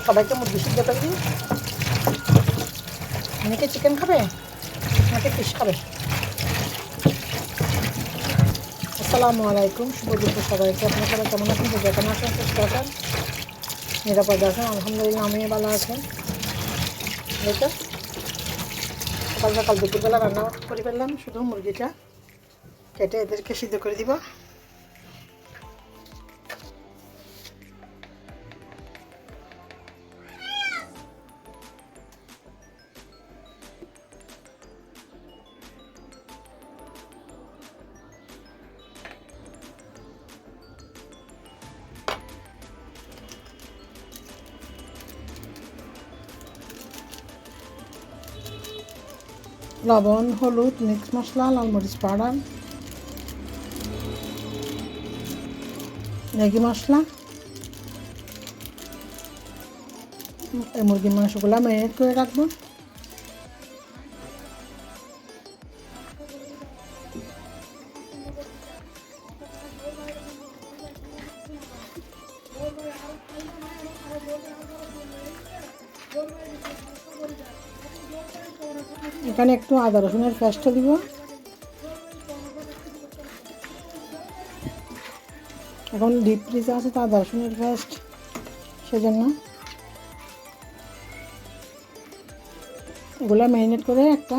সবাইকে মুরগি সিদ্ধ করে দিই। অনেকে চিকেন খাবে, অনেকে ফিশ খাবে। আসসালামু আলাইকুম, শুভ দুপুর সবাইকে। আপনারা সবাই কেমন আছেন? যেখানে আছেন সুস্থ আছেন, নিরাপদে আছেন, আলহামদুলিল্লাহ আমিও ভালো আছেন। এই তো সকাল সকাল দুপুরবেলা রান্না করে ফেললাম। শুধু মুরগিটা কেটে এদেরকে সিদ্ধ করে দিব। লবণ, হলুদ, মিক্স মশলা, লাল মরিচ পাউডার, ম্যাগি মশলা, এই মুরগির মাংসগুলো ম্যারিনেট করে রাখবো। এখানে একটু আদা রসুনের পেস্টও দিব। এখন ডিপ ফ্রিজে আছে তো আদা রসুনের পেস্ট, সেজন্য এগুলো ম্যারিনেট করে একটা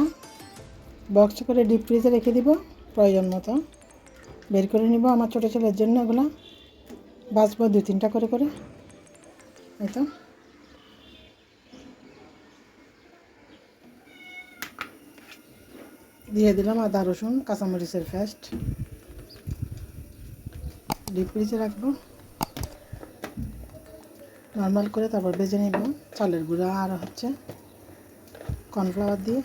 বক্সে করে ডিপ ফ্রিজে রেখে দিব। প্রয়োজন মতো বের করে নিব। আমার ছোটো ছেলের জন্য এগুলো বাছবো 2-3টা করে করে। এই তো দিয়ে দিলাম আদা রসুন কাঁচামরিচের পেস্ট। ডিপ ফ্রিজে রাখবো নর্মাল করে, তারপর ভেজে নিব চালের গুঁড়া আর হচ্ছে কর্নফ্লাওয়ার দিয়ে।